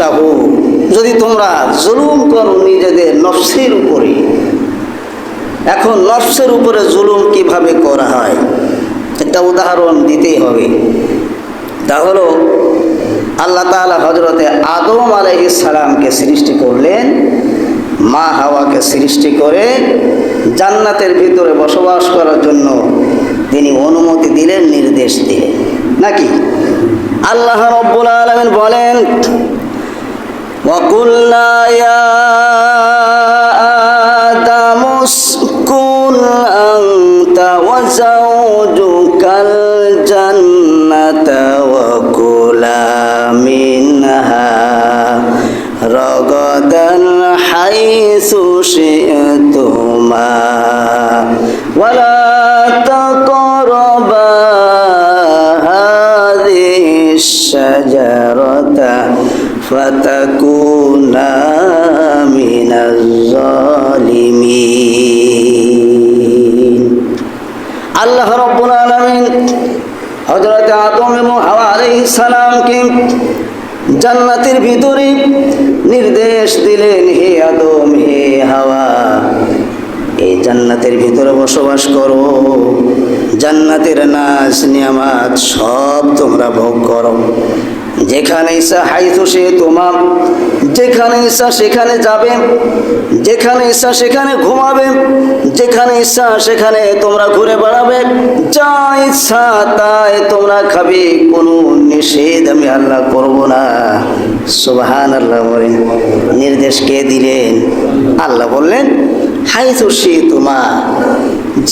নাফসাহু, যদি তোমরা জুলুম করো নিজেদের নফসের উপরে। এখন নফসের উপরে জুলুম কিভাবে করা হয় একটা উদাহরণ দিতেই হবে। তা হলো আল্লাহ তাআলা হযরতে আদম আলাইহিস সালামকে সৃষ্টি করলেন, মা হাওয়াকে সৃষ্টি করে জান্নাতের ভিতরে বসবাস করার জন্য তিনি অনুমতি দিলেন, নির্দেশ দিলেন নাকি? আল্লাহ রাব্বুল আলামিন বলেন, ওয়াকুলনা ইয়া আদামু উসকুন আনতা ওয়া যাওজুকাল জান্নাতা ওয়া কুলা মিনহা রাগাদান হাইসু শি'তুমা ওয়া লা তাকরাবা হাযিহিশ শাজারাতা ফাতাকুনা মিনাজ জালিমিন। আল্লাহ রাব্বুল আলামিন হযরত আদম এবং হাওয়া আলাইহিস সালামকে জান্নাতের ভিতরে নির্দেশ দিলেন, হে আদম, হে হাওয়া, এই জান্নাতের ভিতরে বসবাস করো, জান্নাতের নাজ নিয়ামত সব তোমরা ভোগ করো। যেখানে ইচ্ছা হাইথু সে তোমার, যেখানে ইচ্ছা সেখানে যাবে, যেখানে ইচ্ছা সেখানে ঘুমাবে, যেখানে ইচ্ছা সেখানে তোমরা ঘুরে বেড়াবে, যা ইচ্ছা তাই তোমরা খাবে, কোনো নিষেধ আমি আল্লাহ করব না। সুবহানাল্লাহ বলেন। নির্দেশ কে দিলেন? আল্লাহ বললেন, হাইথু সে তোমার,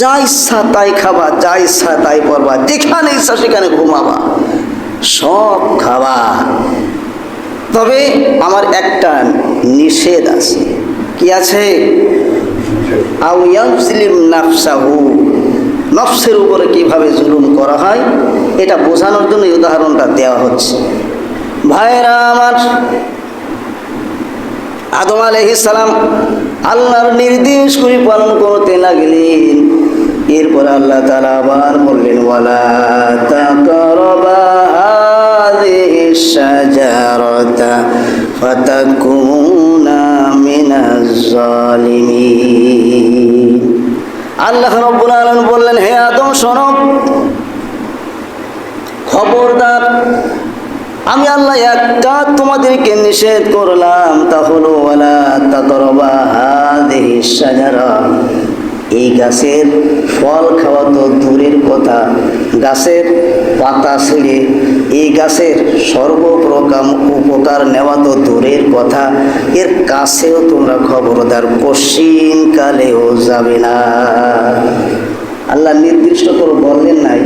যা ইচ্ছা তাই খাবা, যা ইচ্ছা তাই পড়বা, যেখানে ইচ্ছা সেখানে ঘুমাবা, সব খাবা। তবে আমার একটা নিষেধ আছে। কি আছে? আও ইয়াজলিম নাফসাহু, নফসের উপরে কিভাবে জুলুম করা হয় এটা বোঝানোর জন্য এই উদাহরণটা দেওয়া হচ্ছে। ভাইরা আমার, আদম আলাইহিস সালাম আল্লাহর নির্দেশগুলি পালন করতে লাগলেন। এরপর আল্লাহ তাআলা আবার বললেন, ওয়ালা তাকরাবা হাযিহিশ শাজারাতা ফাতাকুনা মিনাজ জালিমিন। আল্লাহ রাব্বুল আলামিন বললেন, হে আদম শোনো, খবরদার, আমি আল্লাহ একটা তোমাদেরকে নিষেধ করলাম, তা হলো ওয়ালা তাকরাবা হাযিহিশ শাজারা, এই গাছের ফল খাওয়া তো দূরের কথা, গাছের পাতা ছিঁড়ে এই গাছের সর্বপ্রকার উপকার নেওয়া তো দূরের কথা, এর কাছেও তোমরা খবরদার কশিন কালেও যাবে না। আল্লাহ নির্দিষ্ট করে বললেন নাই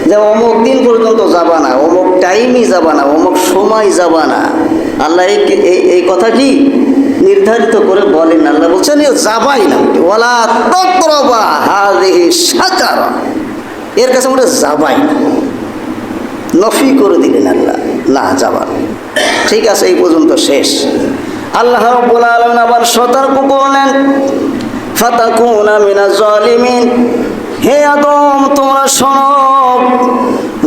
যে অমুক দিন পর্যন্ত যাবা না, অমুক টাইমই যাবা না, অমুক সময় যাবা না। আল্লাহ এই কথা কি নির্ধারিত করে বলেন? আল্লাহ বলছেন যাবাই না, ওয়ালা তাকরাবা হাযিহিশ শাজারা, এর কাছে আমরা যাবাই না, নফি করে দিলেন আল্লাহ, না যাবা। ঠিক আছে, এই পর্যন্ত শেষ। আল্লাহ রাব্বুল আলামিন আবার সতর্ক করলেন, ফাতাকুনা মিনাজ জালিমিন, হে আদম তোমরা শোনো,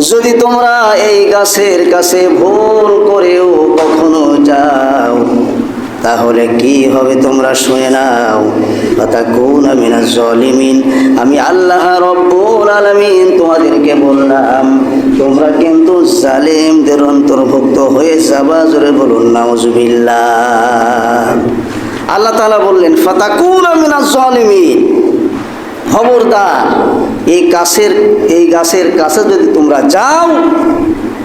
যদি তোমরা এই গাছের কাছে ভুল করেও কখনো যাও তাহলে কি হবে তোমরা শুনে নাও। ফাতাকুনা মিনাজ জালিমিন, আমি আল্লাহ রাব্বুল আলামিন তোমাদেরকে বললাম তোমরা কিন্তু জালিমদের অন্তর্ভুক্ত হয়ে যাবা। জোরে বলুন নাউজুবিল্লাহ। আল্লাহ তাআলা বললেন, ফাতাকুনা মিনাজ জালিমিন, খবরদার, এই গাছের কাছে যদি তোমরা যাও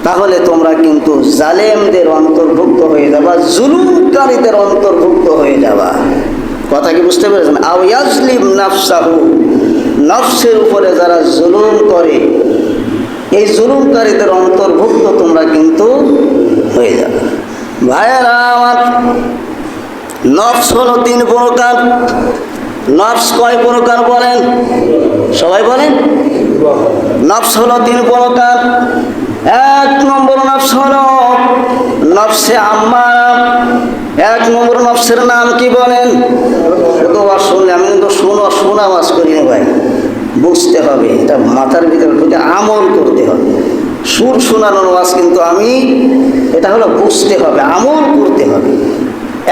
তাহলে তোমরা কিন্তু জালেমদের অন্তর্ভুক্ত হয়ে যাবা, জুলুমকারীদের অন্তর্ভুক্ত হয়ে যাবা। কথা কি বুঝতে পেরেছেন? আও ইয়াজলিম নাফসাহু, নফসের উপরে যারা জুলুম করে এই জুলুমকারীদের অন্তর্ভুক্ত তোমরা কিন্তু হয়ে যাবে। ভাইয়েরা আমার, নফস হলো 3 প্রকার। নফস কয় প্রকার বলেন? সবাই বলেন। নফস হলো 3 প্রকার। 1 নম্বর নফস হলো নফসে আম্মারা। 1 নম্বর নফসের নাম কি বলেন? শুনলে আমি কিন্তু শোনা ওয়াজ করি না ভাই, বুঝতে হবে, এটা মাথার ভিতরে ঢুকে আমল করতে হবে। সুর শোনানোর ওয়াজ কিন্তু আমি, এটা হলো বুঝতে হবে, আমল করতে হবে।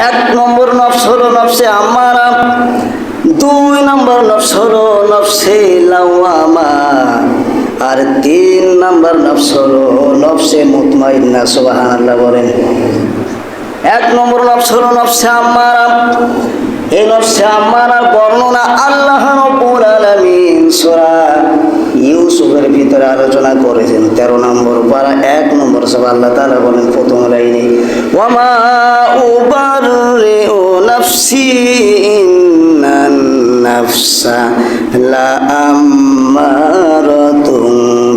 1 নম্বর নফস হলো নফসে আম্মারা, 2 নম্বর নফস হলো নফসে লাওয়ামা, আর 3 নম্বর নফস হলো নফসে মুতমাইন্না। সুবহানাল্লাহ বলেন। 1 নম্বর নফস হলো নফসে আম্মারা। এই নফসে আম্মারার বর্ণনা আল্লাহ রাব্বুল আলামিন সূরা ইউসুফের ভিতরে আলোচনা করেছেন। 13 নম্বর পারা 1 নম্বর সূরা আল্লাহ তাআলা বলেন প্রথম লাইনে, ওয়া মা উবাররিউ নাফসি ইন্নান নাফসা লাআম্মারাতুম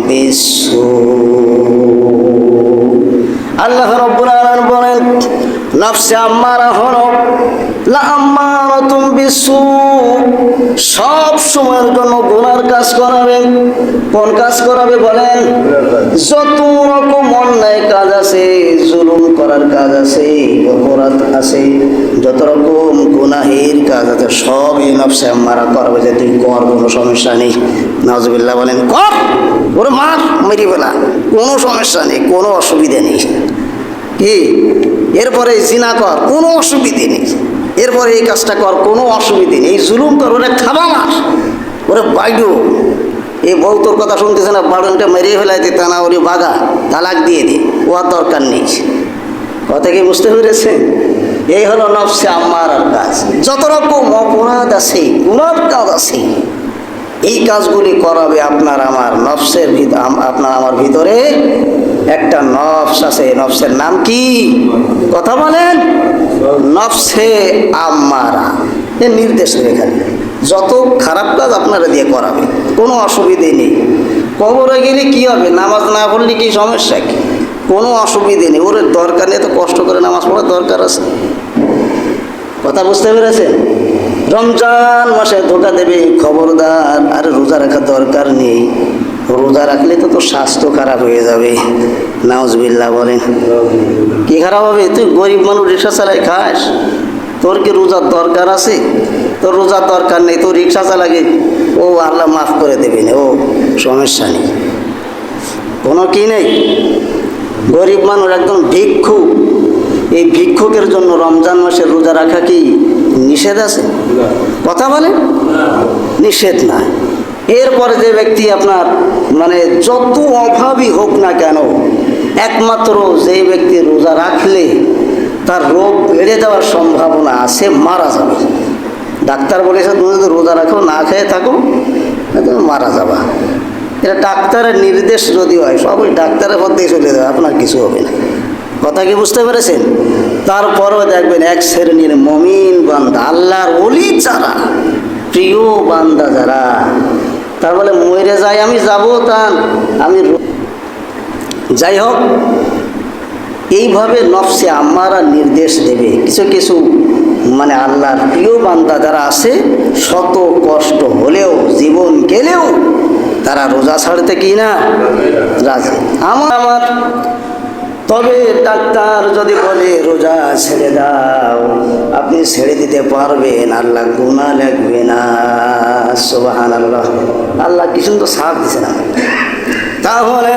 বিসসু। আল্লাহ রাব্বুল আলামিন বলেন নফসে আম্মারা হলো লাআম্মারাতুম বিসসু, সব সময়ের জন্য গুনার কাজ করাবে। কোন কাজ করাবে বলেন? যত রকম অন্যায় কাজ আছে, জুলুম করার কাজ আছে, অপরাধ আছে, যত রকম গুনাহের কাজ আছে, সব এই নফসে আম্মারা করবে যে তুই কর, কোনো সমস্যা নেই। নাউজুবিল্লাহ বলেন, কর, ওরে মার, মেরে ফেলা, কোনো সমস্যা নেই, কোনো অসুবিধা নেই। কি এরপরে জিনা কর, কোনো অসুবিধে নেই। এরপরে এই কাজটা কর, কোনো অসুবিধে নেই। এই জুলুম কর, ওরে খাবা মার, ওরে বাইডো, এই বউ তোর কথা শুনতেছে না, বাড়নটা মেরিয়ে ফেলাইতে, তা না ওরে বাগা, তালাক দিয়ে দে, ও আর দরকার নেই। কথা কি বুঝতে পেরেছে? এই হলো নফসে আম্মারার কাজ। যত রকম অপরাধ আছে, গুনার কাজ আছে, এই কাজগুলি করাবে আপনার আমার নফসের ভিতর। আপনার আমার ভিতরে একটা নফস আছে, নফসের নাম কি? কথা বলেন, নফসে আম্মারা। এর নির্দেশ এখানে যত খারাপ কাজ আপনারা দিয়ে করাবে, কোনো অসুবিধে নেই। কবরে গেলে কি হবে? নামাজ না পড়লে কি সমস্যা? কি কোনো অসুবিধে নেই। ওর দরকার নেই, তো কষ্ট করে নামাজ পড়ার দরকার আছে। কথা বুঝতে পেরেছেন? রমজান মাসে ধোকা দেবে, খবরদার। আর রোজা রাখার দরকার নেই, রোজা রাখলে তো তোর স্বাস্থ্য খারাপ হয়ে যাবে। নাউজুবিল্লাহ বলেন। কি খারাপ হবে? তুই গরিব মানুষ, রিক্সা চালাই খাস, তোর কি রোজার দরকার আছে? তোর রোজার দরকার নেই, তোর রিক্সা চালাকে ও আল্লাহ মাফ করে দেবে না, ও সমস্যা নেই, কোনো কি নেই। গরিব মানুষ একদম ভিক্ষুক, এই ভিক্ষুকের জন্য রমজান মাসের রোজা রাখা কি নিষেধ আছে? কথা বলে নিষেধ না। এরপরে যে ব্যক্তি আপনার মানে যত অভাবী হোক না কেন, একমাত্র যে ব্যক্তি রোজা রাখলে তার রোগ বেড়ে যাওয়ার সম্ভাবনা আছে, মারা যাবে। ডাক্তার বলেছে তুমি যদি রোজা রাখো, না খেয়ে থাকো, তুমি মারা যাবা। এটা ডাক্তারের নির্দেশ যদি হয়, সবই ডাক্তারের মধ্যেই চলে যাবে, আপনার কিছু হবে না। কথা কি বুঝতে পেরেছেন? তারপরও দেখবেন এক শ্রেণীর মমিন বান্দা, আল্লাহর ওলি যারা, প্রিয় বান্দা যারা, তার বলে মরে যাই আমি, যাবো তা আমি, যাই হোক, এইভাবে নফসে আম্মারা নির্দেশ দেবে। কিছু কিছু মানে আল্লাহর প্রিয় বান্দা যারা আছে, শত কষ্ট হলেও, জীবন গেলেও তারা রোজা ছাড়তে কি না রাজি। আমার তবে ডাক্তার যদি বলে রোজা ছেড়ে দাও, আপনি ছেড়ে দিতে পারবেন, আল্লাহ গুনাহ লাগবে না। সুবহানাল্লাহ, আল্লাহ কি সুন্দর সাথ দিছে না। তাহলে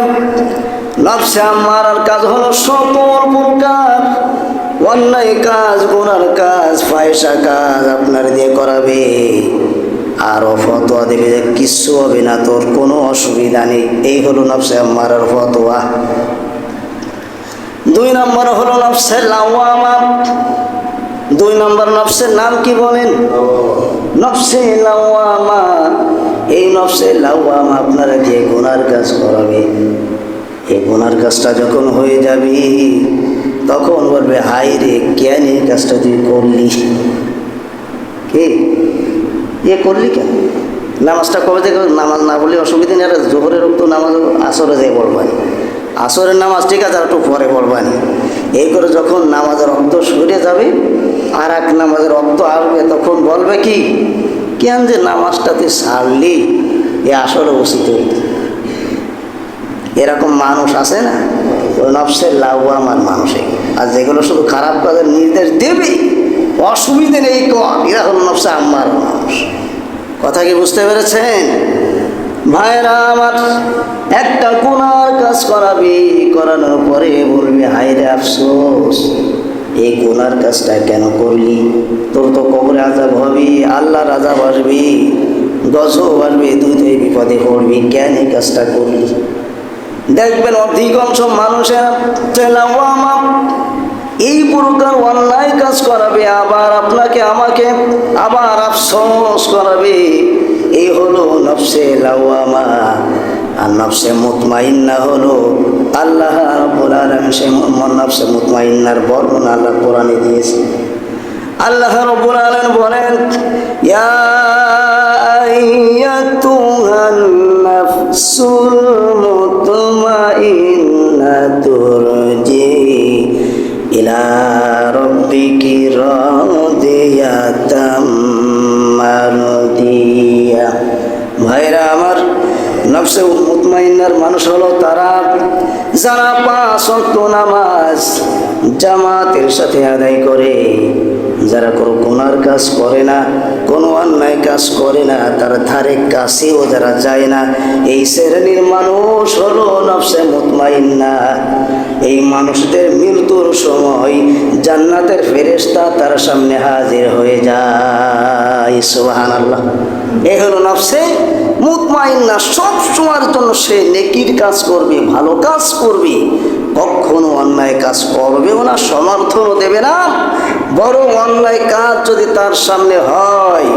নফসে আম্মারার কাজ হলো সকল প্রকার অন্যায় কাজ, গুনার কাজ, ফাহিশা কাজ আপনার দিয়ে করাবে। আরও ফতোয়া দেবে যে কিচ্ছু হবে না, তোর কোনো অসুবিধা নেই। এই হলো নফসে আম্মারার ফতোয়া। 2 নম্বর হলো নফসে লাওয়ামা। 2 নম্বর নফসের নাম কি বলেন? নফসে লাওয়ামা। এই নফসে লাওয়ামা আপনারা যে গুনার কাজ করাবে, এই গুনার কাজটা যখন হয়ে যাবে, তখন বলবে হাই রে, কেন এই কাজটা তুই করলি? কে এ করলি কেন? নামাজটা কবে থেকে? নামাজ না বললে অসুবিধা নেই। আর জোহরের তো নামাজ আসরে যেয়ে পড়বানি, আসরের নামাজ ঠিক আছে, আর একটু পরে পড়বানি। এই করে যখন নামাজের রক্ত সরে যাবে, আর এক নামাজের রক্ত আসবে, তখন বলবে কি, কেন যে নামাজটা তুই ছাড়লি, এ আসলে উচিত হইত। এরকম মানুষ আছে না, ওই নফসের লাওয়ামার মানুষ। আর যেগুলো শুধু খারাপ কাজের নির্দেশ দেবে, অসুবিধে নেই কর, এরা হল নফসে আম্মার মানুষ। কথা কি বুঝতে পেরেছেন? ভাইরা আমার, একটা গুনার কাজ করাবি, করানোর পরে বলবি হায় রে আফসোস, এই গুনার কাজটা কেন করলি? তোর তো কবরে আযাব হবে, আল্লাহর আযাব আসবে, গজব আসবে, তুই তো এই বিপদে পড়বি, কেন এই কাজটা করলি? দেখবেন অধিকাংশ মানুষের লাওয়ামা এই প্রকার অন্যায় কাজ করাবে, আবার আপনাকে আমাকে আবার আফসোস করাবে। এই হলো নফসে লাওয়ামা। আর নফসে মুতমাইন্না হলো আল্লাহ রাব্বুল আলামিন সেই নফসে মুতমাইন্নার বর্ণনা আল্লাহ কোরআনে দিয়েছে। আল্লাহ রাব্বুল আলামিন বলেন, ইয়া আইয়াতুহান নাফসুল মুতমাইন্নাতু ইরজি'i ইলা রাব্বিকি রাদিয়াতাম মারদিয়া। ভাইরা আমার, নফসে মুতমাইন্নার মানুষ হলো তারা যারা 5 ওয়াক্ত নামাজ জামাতের সাথে আদায় করে, যারা কোনো গুনার কাজ করে না, কোনো অন্যায় কাজ করে না, তার ধারে কাছেও যারা যায় না, এই শ্রেণীর মানুষ হলো নফসে মুতমাইন্না। এই মানুষদের মৃত্যুর সময় জান্নাতের ফেরেশতা তার সামনে হাজির হয়ে যায়। সুবহানাল্লাহ। এই হলো নফসে মুতমাইন্না। সব সময়ের জন্য সে নেকির কাজ করবে, ভালো কাজ করবে, কখনো অন্যায় কাজ করবেও না, সমর্থনও দেবে না। বড় অন্যায় কাজ যদি তার সামনে হয়,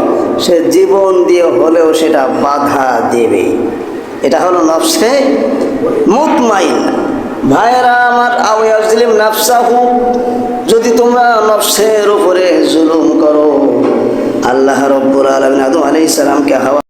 সে জীবন দিয়ে হলেও সেটা বাধা দেবে। এটা হলো নফসে মুতমাইন্না। ভাইরা আমার, আও ইয়াজলিম নাফসাহু, যদি তোমরা নফসের উপরে জুলুম করো, আল্লাহ রাব্বুল আলামিন আদম আলাইহিস সালামকে হাওয়া